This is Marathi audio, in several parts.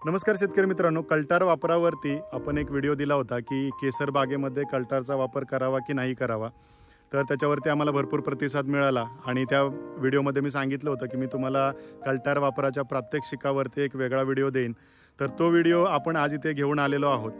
नमस्कार शेतकरी मित्रांनो, कल्टार वापरावरती आपण एक व्हिडिओ दिला होता की केसर बागेमध्ये कल्टारचा वापर करावा की नाही करावा. तर त्याच्यावरती आम्हाला भरपूर प्रतिसाद मिळाला आणि त्या व्हिडिओमध्ये मी सांगितलं होतं की मी तुम्हाला कल्टार वापराच्या प्रात्यक्षिकावरती एक वेगळा व्हिडिओ देईन. तर तो व्हिडिओ आपण आज इथे घेऊन आलेलो आहोत.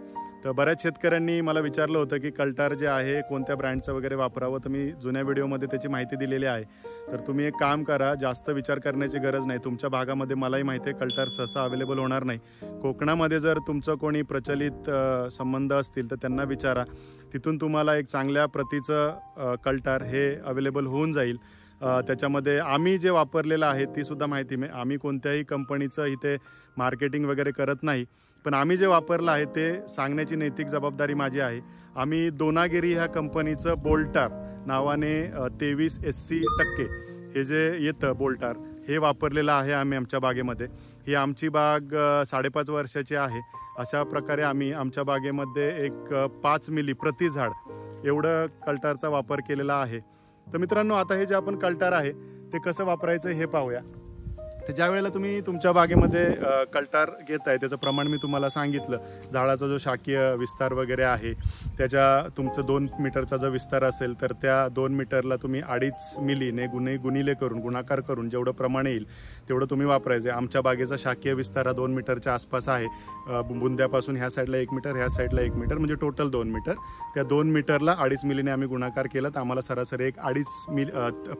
तर बऱ्याच शेतकऱ्यांनी मला विचारलं होतं की कल्टार जे आहे कोणत्या ब्रँडचं वगैरे वापरावं. तर मी जुन्या व्हिडिओमध्ये त्याची माहिती दिलेली आहे. तर तुम्ही एक काम करा, जास्त विचार करण्याची गरज नाही. तुमच्या भागामध्ये मलाही माहिती आहे कल्टार सहसा अवेलेबल होणार नाही. कोकणामध्ये जर तुमचं कोणी प्रचलित संबंध असतील तर त्यांना विचारा, तिथून तुम्हाला एक चांगल्या प्रतीचं कल्टार हे अवेलेबल होऊन जाईल. त्याच्यामध्ये आम्ही जे वापरलेलं आहे ती सुद्धा माहिती मी आम्ही कोणत्याही कंपनीचं इथे मार्केटिंग वगैरे करत नाही, पण आम्ही जे वापरलं आहे ते सांगण्याची नैतिक जबाबदारी माझी आहे. आम्ही दोनागिरी ह्या कंपनीचं बोल्टार नावाने 23 SC% हे जे येतं बोल्टार हे वापरलेलं आहे आम्ही आमच्या बागेमध्ये. ही आमची बाग 5.5 वर्षाची आहे. अशा प्रकारे आम्ही आमच्या बागेमध्ये एक 5 मिली प्रति झाड एवढं कल्टारचा वापर केलेला आहे. तर मित्रांनो, आता हे जे आपण कल्टार आहे ते कसं वापरायचं हे पाहूया. तर ज्या वेळेला तुम्ही तुमच्या बागेमध्ये कल्टार घेताय त्याचं प्रमाण मी तुम्हाला सांगितलं. झाडाचा जो शाकीय विस्तार वगैरे आहे त्याच्या तुमचं 2 मीटरचा जो विस्तार असेल तर त्या 2 मीटरला तुम्ही 2.5 मिलीने गुणिले करून गुणाकार करून जेवढं प्रमाण येईल तेवढं तुम्ही वापरायचं आहे. आमच्या बागेचा शाकीय विस्तार 2 मीटरच्या आसपास आहे. बुंद्यापासून ह्या साईडला 1 मीटर, ह्या साईडला 1 मीटर, म्हणजे टोटल 2 मीटर. त्या 2 मीटरला 2.5 मिलीने आम्ही गुणाकार केला तर आम्हाला सरासरी एक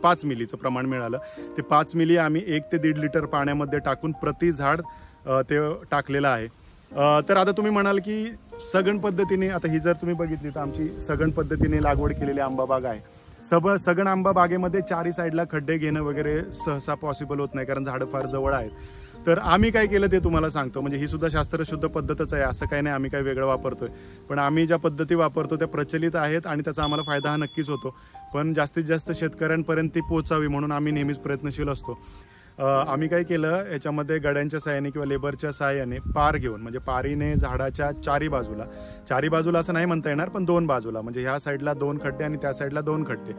5 मिलीचं प्रमाण मिळालं. ते 5 मिली आम्ही 1 ते 1.5 लिटर पाण्यामध्ये टाकून प्रति झाड ते टाकलेलं आहे. तर आता तुम्ही म्हणाल की सघन पद्धतीने, आता ही जर तुम्ही बघितली तर आमची सघन पद्धतीने लागवड केलेली आंबा बाग आहे. सघन आंबा बागेमध्ये चारी साईडला खड्डे घेणं वगैरे सहसा पॉसिबल होत नाही, कारण झाडं फार जवळ आहेत. तर आम्ही काय केलं ते तुम्हाला सांगतो. म्हणजे ही सुद्धा शास्त्रशुद्ध पद्धतच आहे, असं काही नाही आम्ही काही वेगळं वापरतोय. पण आम्ही ज्या पद्धती वापरतो त्या प्रचलित आहेत आणि त्याचा आम्हाला फायदा हा नक्कीच होतो. पण जास्तीत जास्त शेतकऱ्यांपर्यंत ती पोहोचावी म्हणून आम्ही नेहमीच प्रयत्नशील असतो. आम्ही काय केलं, याच्यामध्ये गड्यांच्या साहाय्याने किंवा लेबरच्या साहाय्याने पार घेऊन, म्हणजे पारीने झाडाच्या चारी बाजूला असं नाही म्हणता येणार, पण 2 बाजूला, म्हणजे ह्या साईडला 2 खड्डे आणि त्या साईडला 2 खड्डे,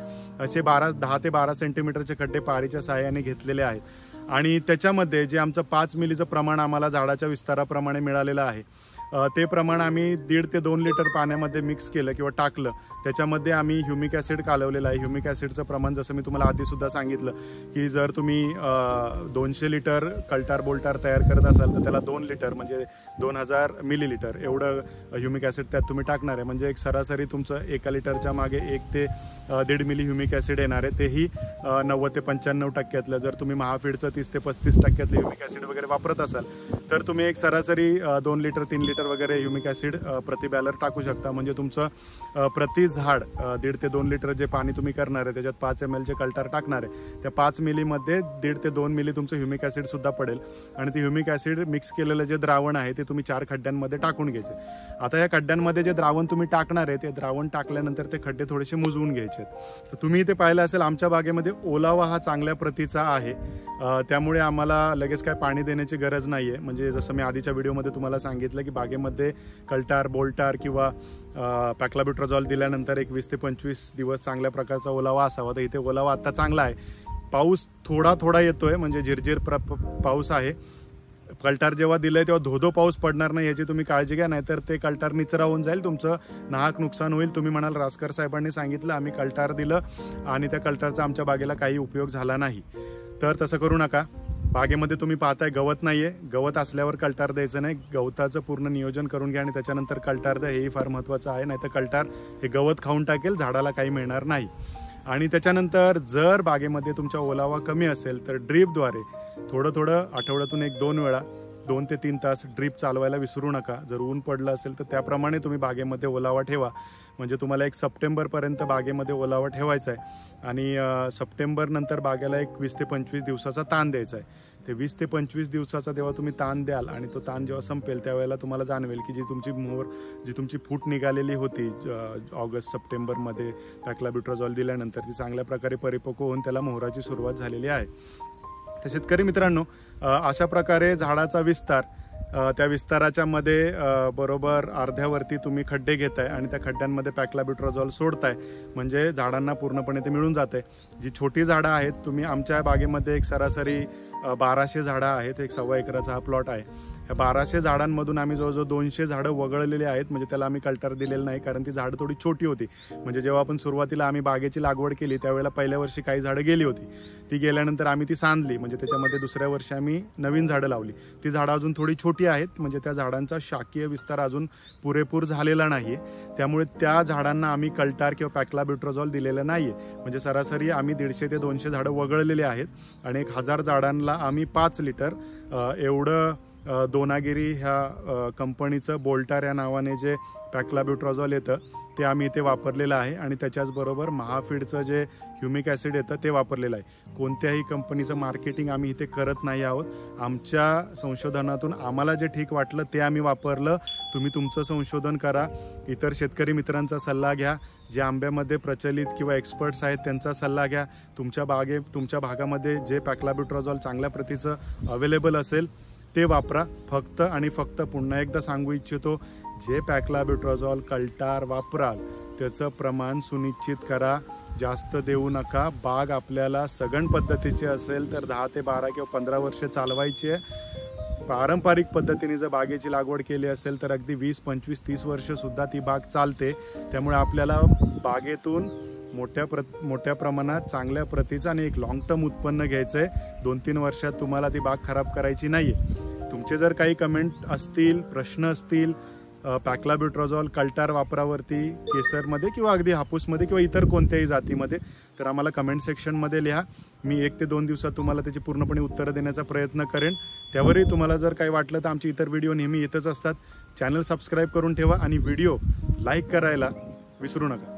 असे 10 ते 12 सेंटीमीटरचे खड्डे पारीच्या साहाय्याने घेतलेले आहेत. आणि त्याच्यामध्ये जे आमचं 5 मिलीचं प्रमाण आम्हाला झाडाच्या विस्ताराप्रमाणे मिळालेलं आहे ते प्रमाण आम्ही 1.5 ते 2 लिटर पाण्यामध्ये मिक्स केलं किंवा टाकलं. त्याच्यामध्ये आम्ही ह्युमिक ॲसिड कालवलेलं आहे. ह्युमिक ॲसिडचं प्रमाण जसं मी तुम्हाला आधीसुद्धा सांगितलं की जर तुम्ही 200 लिटर कल्टार बोल्टार तयार करत असाल तर त्याला 2 लिटर म्हणजे 2000 मिलीलिटर एवढं ह्युमिक ॲसिड त्यात तुम्ही टाकणार आहे. म्हणजे एक सरासरी तुमचं 1 लिटरच्या मागे 1 ते 1.5 मिली ह्युमिक ॲसिड येणार आहे. तेही 90 ते 95% जर तुम्ही महाफीडचं 30 ते 35% ह्युमिक ॲसिड वगैरे वापरत असाल तर तुम्ही एक सरासरी 2 लिटर 3 लिटर वगैरे ह्युमिक ॲसिड प्रति बॅलर टाकू शकता. म्हणजे तुमचं प्रति झाड 1.5 ते 2 लिटर जे पाणी तुम्ही करणार आहे त्याच्यात 5 ml जे कल्टार टाकणार आहे त्या 5 मिलीमध्ये 1.5 ते 2 मिली तुमचं ह्युमिक ॲसिड सुद्धा पडेल. आणि ते ह्युमिक ॲसिड मिक्स केलेलं जे द्रावण आहे ते तुम्ही 4 खड्ड्यांमध्ये टाकून घ्यायचे. आता या खड्ड्यांमध्ये जे द्रावण तुम्ही टाकणार आहे ते द्रावण टाकल्यानंतर ते खड्डे थोडेसे मुजवून घ्यायचे. तर तुम्ही इथे पाहिलं असेल आमच्या बागेमध्ये ओलावा हा चांगल्या प्रतीचा आहे. त्यामुळे आम्हाला लगेच काय पाणी देण्याची गरज नाही आहे. म्हणजे जसं मी आधीच्या व्हिडिओमध्ये तुम्हाला सांगितलं की बागेमध्ये कल्टार बोल्टार किंवा पॅक्लाब्युट्राझॉल दिल्यानंतर एक 20 ते 25 दिवस चांगल्या प्रकारचा ओलावा असावा. तर इथे ओलावा आता चांगला आहे. पाऊस थोडा येतोय, म्हणजे झिरझिर पाऊस आहे. कल्टार जेव्हा दिलंय तेव्हा धोधो पाऊस पडणार नाही याची तुम्ही काळजी घ्या, नाहीतर ते कल्टार निचरा होऊन जाईल, तुमचं नाहक नुकसान होईल. तुम्ही म्हणाल रासकर साहेबांनी सांगितलं आम्ही कल्टार दिलं आणि त्या कल्टारचा आमच्या बागेला काही उपयोग झाला नाही. तर तसं करू नका. बागेमध्ये तुम्ही पाहताय गवत नाहीये. गवत असल्यावर कल्टार द्यायचं नाही. गवताचं पूर्ण नियोजन करून घ्या आणि त्याच्यानंतर कल्टार द्या, हेही फार महत्त्वाचं आहे. नाहीतर कल्टार हे गवत खाऊन टाकेल, झाडाला काही मिळणार नाही. आणि त्याच्यानंतर जर बागेमध्ये तुमचा ओलावा कमी असेल तर ड्रीपद्वारे थोडं आठवड्यातून 1-2 वेळा 2 ते 3 तास ड्रीप चालवायला विसरू नका. जर ऊन पडलं असेल तर त्याप्रमाणे तुम्ही बागेमध्ये ओलावा ठेवा. म्हणजे तुम्हाला 1 सप्टेंबरपर्यंत बागेमध्ये ओलावा ठेवायचा आहे आणि सप्टेंबर नंतर बागेला एक 20 ते 25 दिवसाचा ताण द्यायचा आहे. ते 20 ते 25 दिवसाचा जेव्हा तुम्ही ताण द्याल आणि तो ताण जेव्हा संपेल त्यावेळेला तुम्हाला जाणवेल की जी तुमची फूट निघालेली होती ऑगस्ट सप्टेंबरमध्ये पॅक्लाब्युट्राझॉल दिल्यानंतर ती चांगल्या प्रकारे परिपक्व होऊन त्याला मोहराची सुरुवात झालेली आहे. तर शेतकरी मित्रांनो, अशा प्रकारे झाडाचा विस्तार, त्या विस्ताराच्या मध्ये बरोबर अर्ध्यावरती तुम्ही खड्डे घेताय आणि त्या खड्ड्यांमध्ये पॅक्लाब्युट्राझॉल सोडताय, म्हणजे झाडांना पूर्णपणे ते मिळून जाते. जी छोटी झाडं आहेत, तुम्ही आमच्या बागेमध्ये एक सरासरी 1200 झाडं आहेत. एक 1.25 एकराचा हा प्लॉट आहे. ह्या 1200 झाडांमधून आम्ही जवळजवळ 200 झाडं वगळलेली आहेत, म्हणजे त्याला आम्ही कल्टर दिलेलं नाही कारण ती झाडं थोडी छोटी होती. म्हणजे जेव्हा आपण सुरुवातीला आम्ही बागेची लागवड केली त्यावेळेला पहिल्या वर्षी काही झाडं गेली होती, ती गेल्यानंतर आम्ही ती सांधली, म्हणजे त्याच्यामध्ये दुसऱ्या वर्षी आम्ही नवीन झाडं लावली. ती झाडं अजून थोडी छोटी आहेत, म्हणजे त्या झाडांचा शाकीय विस्तार अजून पुरेपूर झालेला नाही आहे, त्यामुळे त्या झाडांना आम्ही कल्टार किंवा पॅक्लाब्युट्राझॉल दिलेलं नाही आहे. म्हणजे सरासरी आम्ही 150 ते 200 झाडं वगळलेली आहेत आणि 1000 झाडांना आम्ही 5 लिटर एवढं दोनागिरी ह्या कंपनीचं बोल्टार या नावाने जे पॅक्लाब्युट्राझॉल येतं ते आम्ही इथे वापरलेलं आहे आणि त्याच्याचबरोबर महाफीडचं जे ह्युमिक ॲसिड येतं ते वापरलेलं आहे. कोणत्याही कंपनीचं मार्केटिंग आम्ही इथे करत नाही आहोत. आमच्या संशोधनातून आम्हाला जे ठीक वाटलं ते आम्ही वापरलं. तुम्ही तुमचं संशोधन करा, इतर शेतकरी मित्रांचा सल्ला घ्या, जे आंब्यामध्ये प्रचलित किंवा एक्सपर्ट्स आहेत त्यांचा सल्ला घ्या. तुमच्या भागामध्ये जे पॅक्लाब्युट्राझॉल चांगल्या प्रतीचं अवेलेबल असेल ते वापरा. फक्त आणि फक्त पुन्हा एकदा सांगू इच्छितो, जे पॅक्लाब्युट्राझॉल कल्टार वापराल त्याचं प्रमाण सुनिश्चित करा, जास्त देऊ नका. बाग आपल्याला सघन पद्धतीची असेल तर 10 ते 12 किंवा 15 वर्ष चालवायची आहे. पारंपरिक पद्धतीने जर बागेची लागवड केली असेल तर अगदी 20, 25, 30 वर्षसुद्धा ती बाग चालते. त्यामुळे आपल्याला बागेतून मोठ्या प्रमाणात चांगल्या प्रतीचं आणि एक लॉंग टर्म उत्पन्न घ्यायचं आहे. 2-3 वर्षात तुम्हाला ती बाग खराब करायची नाही आहे. तुमचे जर काही कमेंट असतील, प्रश्न असतील पॅक्लाब्युट्राझॉल कल्टार वापरावरती केसरमध्ये किंवा अगदी हापूसमध्ये किंवा इतर कोणत्याही जातीमध्ये, तर आम्हाला कमेंट सेक्शनमध्ये लिहा. मी 1 ते 2 दिवसात तुम्हाला त्याची पूर्णपणे उत्तरं देण्याचा प्रयत्न करेन. त्यावरही तुम्हाला जर काही वाटलं तर आमचे इतर व्हिडिओ नेहमी येतच असतात. चॅनल सबस्क्राईब करून ठेवा आणि व्हिडिओ लाईक करायला विसरू नका.